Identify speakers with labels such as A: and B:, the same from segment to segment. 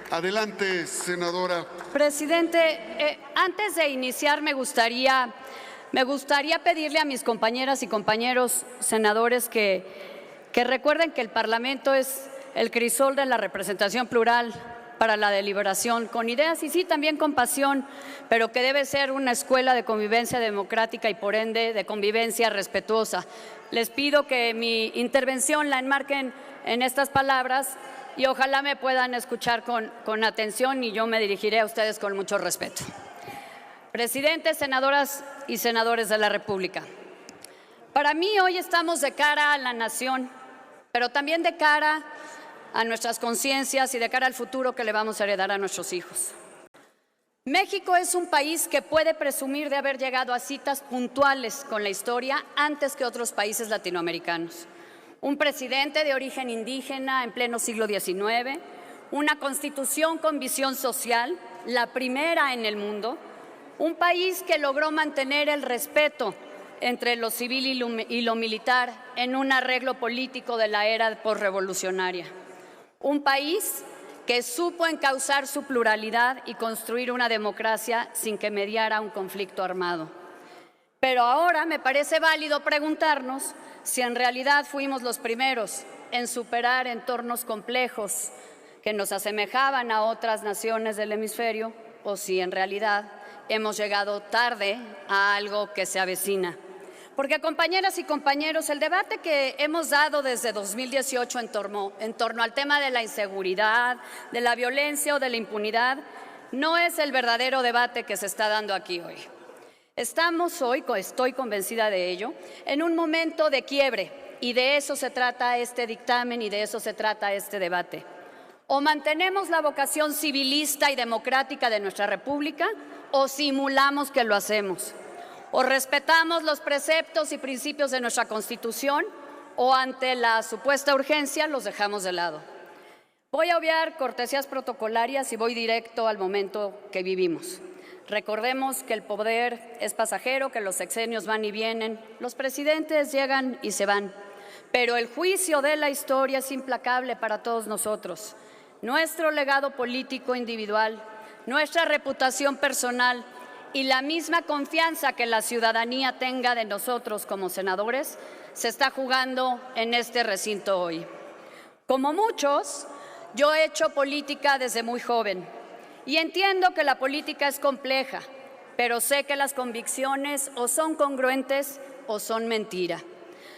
A: Adelante, senadora.
B: Presidente, antes de iniciar me gustaría pedirle a mis compañeras y compañeros senadores que recuerden que el Parlamento es el crisol de la representación plural para la deliberación, con ideas y sí, también con pasión, pero que debe ser una escuela de convivencia democrática y por ende de convivencia respetuosa. Les pido que mi intervención la enmarquen en estas palabras y ojalá me puedan escuchar con atención y yo me dirigiré a ustedes con mucho respeto. Presidente, senadoras y senadores de la República, para mí hoy estamos de cara a la nación, pero también de cara a nuestras conciencias y de cara al futuro que le vamos a heredar a nuestros hijos. México es un país que puede presumir de haber llegado a citas puntuales con la historia antes que otros países latinoamericanos. Un presidente de origen indígena en pleno siglo XIX, una constitución con visión social, la primera en el mundo, un país que logró mantener el respeto entre lo civil y lo militar en un arreglo político de la era posrevolucionaria. Un país que supo encauzar su pluralidad y construir una democracia sin que mediara un conflicto armado. Pero ahora me parece válido preguntarnos si en realidad fuimos los primeros en superar entornos complejos que nos asemejaban a otras naciones del hemisferio o si en realidad hemos llegado tarde a algo que se avecina. Porque, compañeras y compañeros, el debate que hemos dado desde 2018 en torno al tema de la inseguridad, de la violencia o de la impunidad, no es el verdadero debate que se está dando aquí hoy. Estamos hoy, estoy convencida de ello, en un momento de quiebre y de eso se trata este dictamen y de eso se trata este debate. O mantenemos la vocación civilista y democrática de nuestra República o simulamos que lo hacemos. O respetamos los preceptos y principios de nuestra Constitución o ante la supuesta urgencia los dejamos de lado. Voy a obviar cortesías protocolarias y voy directo al momento que vivimos. Recordemos que el poder es pasajero, que los sexenios van y vienen, los presidentes llegan y se van, pero el juicio de la historia es implacable para todos nosotros. Nuestro legado político individual, nuestra reputación personal y la misma confianza que la ciudadanía tenga de nosotros como senadores se está jugando en este recinto hoy. Como muchos, yo he hecho política desde muy joven y entiendo que la política es compleja, pero sé que las convicciones o son congruentes o son mentira.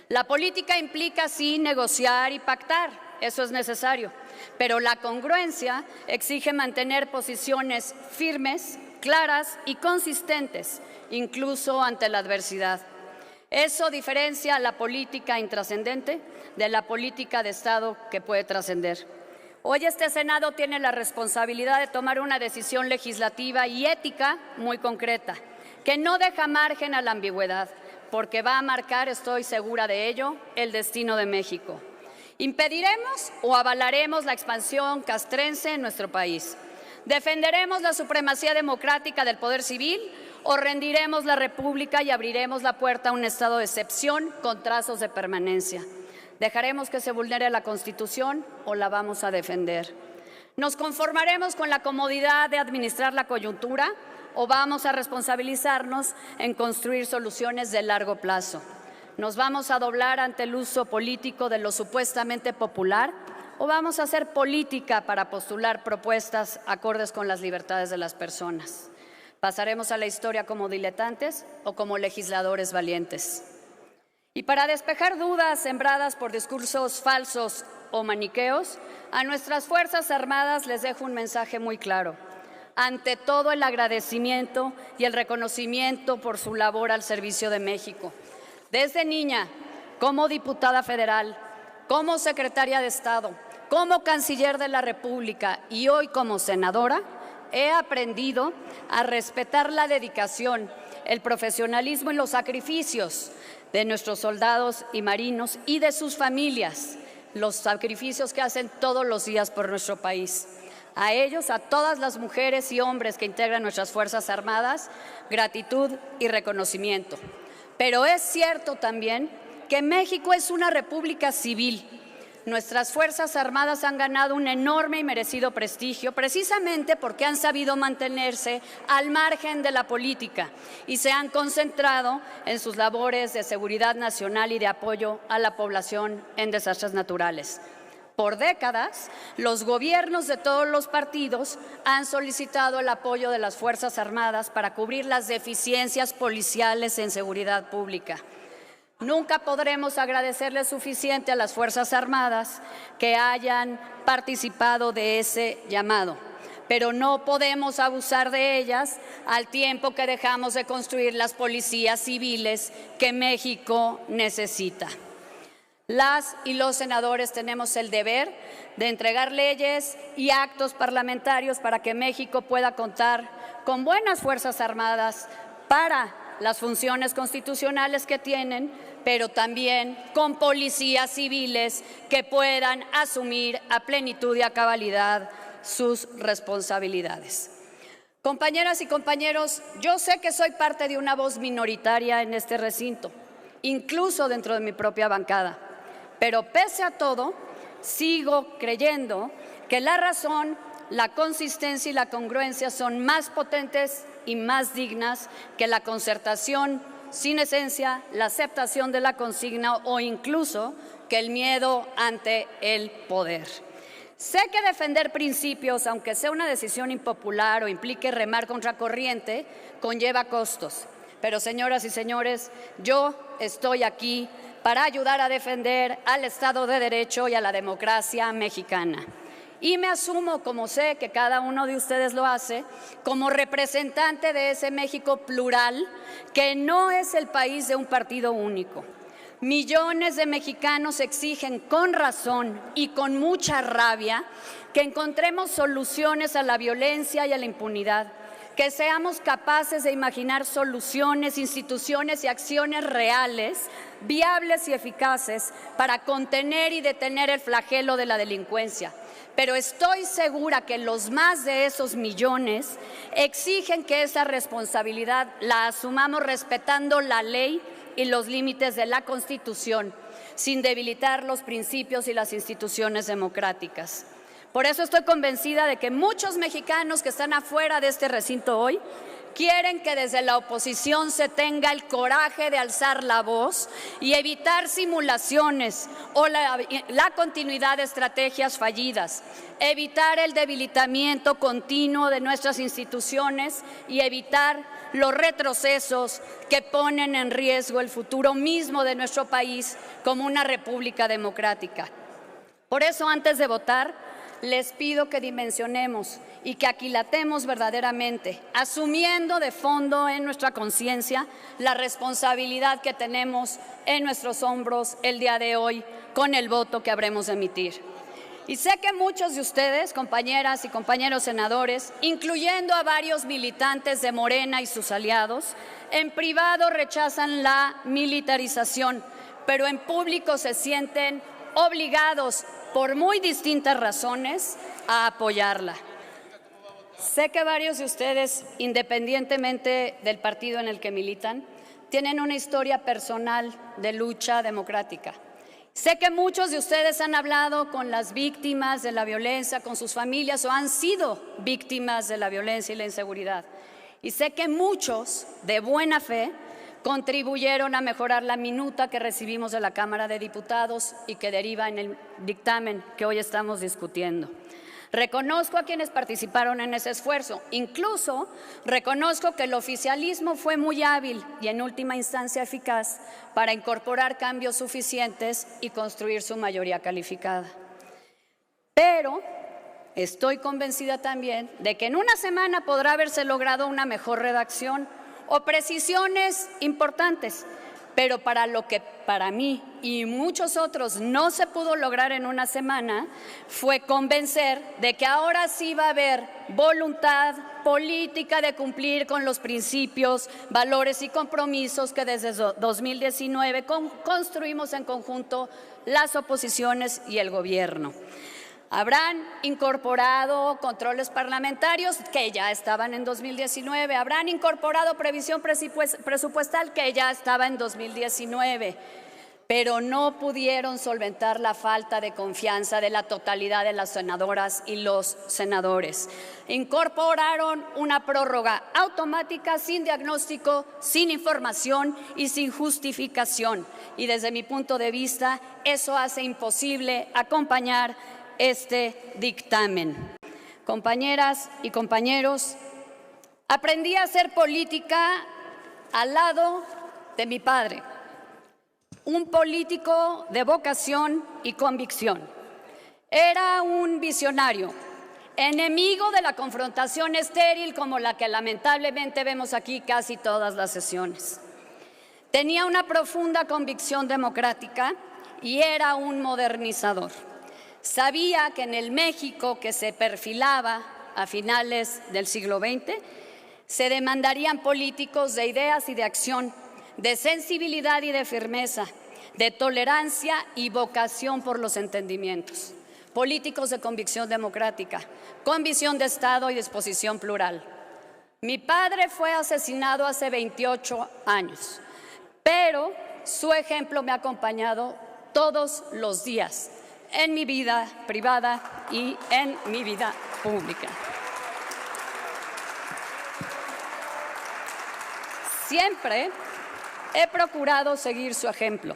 B: La política implica sí negociar y pactar, eso es necesario, pero la congruencia exige mantener posiciones firmes, claras y consistentes, incluso ante la adversidad. Eso diferencia a la política intrascendente de la política de Estado que puede trascender. Hoy este Senado tiene la responsabilidad de tomar una decisión legislativa y ética muy concreta, que no deja margen a la ambigüedad, porque va a marcar, estoy segura de ello, el destino de México. ¿Impediremos o avalaremos la expansión castrense en nuestro país? ¿Defenderemos la supremacía democrática del poder civil o rendiremos la República y abriremos la puerta a un estado de excepción con trazos de permanencia? ¿Dejaremos que se vulnere la Constitución o la vamos a defender? ¿Nos conformaremos con la comodidad de administrar la coyuntura o vamos a responsabilizarnos en construir soluciones de largo plazo? ¿Nos vamos a doblar ante el uso político de lo supuestamente popular o vamos a hacer política para postular propuestas acordes con las libertades de las personas? ¿Pasaremos a la historia como diletantes o como legisladores valientes? Y para despejar dudas sembradas por discursos falsos o maniqueos, a nuestras Fuerzas Armadas les dejo un mensaje muy claro. Ante todo, el agradecimiento y el reconocimiento por su labor al servicio de México. Desde niña, como diputada federal, como secretaria de Estado, como canciller de la República y hoy como senadora, he aprendido a respetar la dedicación, el profesionalismo y los sacrificios de nuestros soldados y marinos y de sus familias, los sacrificios que hacen todos los días por nuestro país. A ellos, a todas las mujeres y hombres que integran nuestras Fuerzas Armadas, gratitud y reconocimiento. Pero es cierto también que México es una república civil. Nuestras Fuerzas Armadas han ganado un enorme y merecido prestigio precisamente porque han sabido mantenerse al margen de la política y se han concentrado en sus labores de seguridad nacional y de apoyo a la población en desastres naturales. Por décadas, los gobiernos de todos los partidos han solicitado el apoyo de las Fuerzas Armadas para cubrir las deficiencias policiales en seguridad pública. Nunca podremos agradecerle suficiente a las Fuerzas Armadas que hayan participado de ese llamado, pero no podemos abusar de ellas al tiempo que dejamos de construir las policías civiles que México necesita. Las y los senadores tenemos el deber de entregar leyes y actos parlamentarios para que México pueda contar con buenas Fuerzas Armadas para las funciones constitucionales que tienen, pero también con policías civiles que puedan asumir a plenitud y a cabalidad sus responsabilidades. Compañeras y compañeros, yo sé que soy parte de una voz minoritaria en este recinto, incluso dentro de mi propia bancada. Pero pese a todo, sigo creyendo que la razón, la consistencia y la congruencia son más potentes y más dignas que la concertación sin esencia, la aceptación de la consigna o incluso que el miedo ante el poder. Sé que defender principios, aunque sea una decisión impopular o implique remar contracorriente, conlleva costos. Pero, señoras y señores, yo estoy aquí para ayudar a defender al Estado de Derecho y a la democracia mexicana. Y me asumo, como sé que cada uno de ustedes lo hace, como representante de ese México plural que no es el país de un partido único. Millones de mexicanos exigen con razón y con mucha rabia que encontremos soluciones a la violencia y a la impunidad, que seamos capaces de imaginar soluciones, instituciones y acciones reales, viables y eficaces para contener y detener el flagelo de la delincuencia. Pero estoy segura que los más de esos millones exigen que esa responsabilidad la asumamos respetando la ley y los límites de la Constitución, sin debilitar los principios y las instituciones democráticas. Por eso estoy convencida de que muchos mexicanos que están afuera de este recinto hoy quieren que desde la oposición se tenga el coraje de alzar la voz y evitar simulaciones o la continuidad de estrategias fallidas, evitar el debilitamiento continuo de nuestras instituciones y evitar los retrocesos que ponen en riesgo el futuro mismo de nuestro país como una república democrática. Por eso, antes de votar, les pido que dimensionemos y que aquilatemos verdaderamente, asumiendo de fondo en nuestra conciencia la responsabilidad que tenemos en nuestros hombros el día de hoy con el voto que habremos de emitir. Y sé que muchos de ustedes, compañeras y compañeros senadores, incluyendo a varios militantes de Morena y sus aliados, en privado rechazan la militarización, pero en público se sienten obligados, por muy distintas razones, a apoyarla. Sé que varios de ustedes, independientemente del partido en el que militan, tienen una historia personal de lucha democrática. Sé que muchos de ustedes han hablado con las víctimas de la violencia, con sus familias o han sido víctimas de la violencia y la inseguridad. Y sé que muchos, de buena fe, contribuyeron a mejorar la minuta que recibimos de la Cámara de Diputados y que deriva en el dictamen que hoy estamos discutiendo. Reconozco a quienes participaron en ese esfuerzo. Incluso reconozco que el oficialismo fue muy hábil y en última instancia eficaz para incorporar cambios suficientes y construir su mayoría calificada. Pero estoy convencida también de que en una semana podrá haberse logrado una mejor redacción o precisiones importantes, pero para lo que para mí y muchos otros no se pudo lograr en una semana fue convencer de que ahora sí va a haber voluntad política de cumplir con los principios, valores y compromisos que desde 2019 construimos en conjunto las oposiciones y el gobierno. Habrán incorporado controles parlamentarios que ya estaban en 2019, habrán incorporado previsión presupuestal que ya estaba en 2019, pero no pudieron solventar la falta de confianza de la totalidad de las senadoras y los senadores. Incorporaron una prórroga automática sin diagnóstico, sin información y sin justificación. Y desde mi punto de vista, eso hace imposible acompañar este dictamen. Compañeras y compañeros, aprendí a hacer política al lado de mi padre, un político de vocación y convicción. Era un visionario, enemigo de la confrontación estéril como la que lamentablemente vemos aquí casi todas las sesiones. Tenía una profunda convicción democrática y era un modernizador. Sabía que en el México que se perfilaba a finales del siglo XX se demandarían políticos de ideas y de acción, de sensibilidad y de firmeza, de tolerancia y vocación por los entendimientos. Políticos de convicción democrática, con visión de Estado y disposición plural. Mi padre fue asesinado hace 28 años, pero su ejemplo me ha acompañado todos los días en mi vida privada y en mi vida pública. Siempre he procurado seguir su ejemplo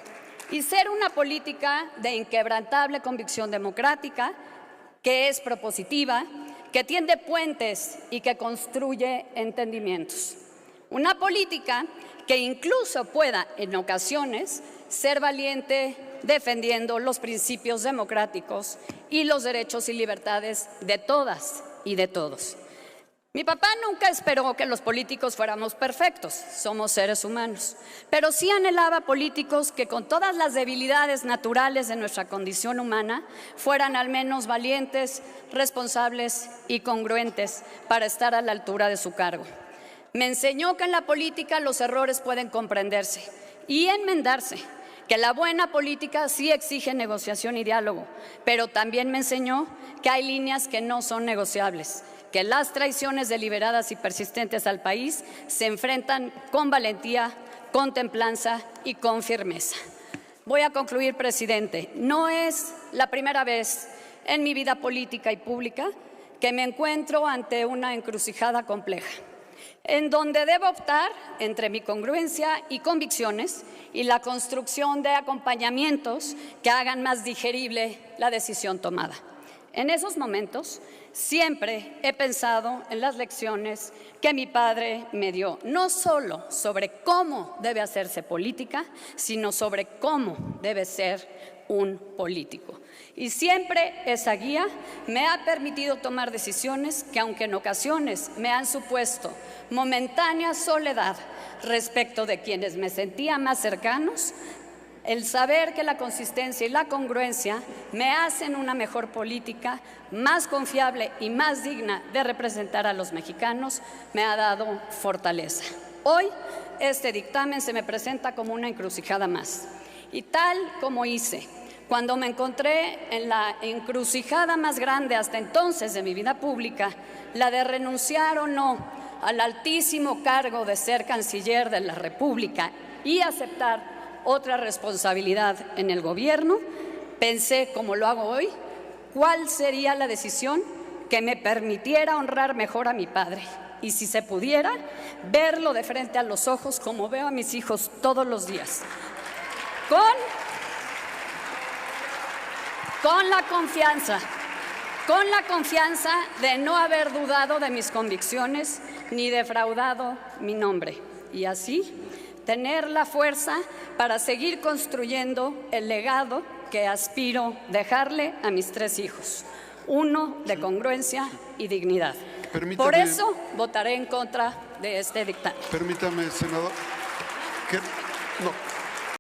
B: y ser una política de inquebrantable convicción democrática, que es propositiva, que tiende puentes y que construye entendimientos. Una política que incluso pueda, en ocasiones, ser valiente defendiendo los principios democráticos y los derechos y libertades de todas y de todos. Mi papá nunca esperó que los políticos fuéramos perfectos, somos seres humanos, pero sí anhelaba políticos que con todas las debilidades naturales de nuestra condición humana fueran al menos valientes, responsables y congruentes para estar a la altura de su cargo. Me enseñó que en la política los errores pueden comprenderse y enmendarse, que la buena política sí exige negociación y diálogo, pero también me enseñó que hay líneas que no son negociables, que las traiciones deliberadas y persistentes al país se enfrentan con valentía, con templanza y con firmeza. Voy a concluir, presidente. No es la primera vez en mi vida política y pública que me encuentro ante una encrucijada compleja, en donde debo optar entre mi congruencia y convicciones y la construcción de acompañamientos que hagan más digerible la decisión tomada. En esos momentos, siempre he pensado en las lecciones que mi padre me dio, no solo sobre cómo debe hacerse política, sino sobre cómo debe ser un político. Y siempre esa guía me ha permitido tomar decisiones que, aunque en ocasiones me han supuesto momentánea soledad respecto de quienes me sentía más cercanos, el saber que la consistencia y la congruencia me hacen una mejor política, más confiable y más digna de representar a los mexicanos, me ha dado fortaleza. Hoy este dictamen se me presenta como una encrucijada más. Y tal como hice cuando me encontré en la encrucijada más grande hasta entonces de mi vida pública, la de renunciar o no al altísimo cargo de ser canciller de la República y aceptar otra responsabilidad en el gobierno, pensé, como lo hago hoy, cuál sería la decisión que me permitiera honrar mejor a mi padre y, si se pudiera, verlo de frente a los ojos como veo a mis hijos todos los días, con la confianza de no haber dudado de mis convicciones ni defraudado mi nombre, y así tener la fuerza para seguir construyendo el legado que aspiro dejarle a mis 3 hijos, uno de congruencia y dignidad. Por eso votaré en contra de este dictamen.
A: Permítame, senador. No.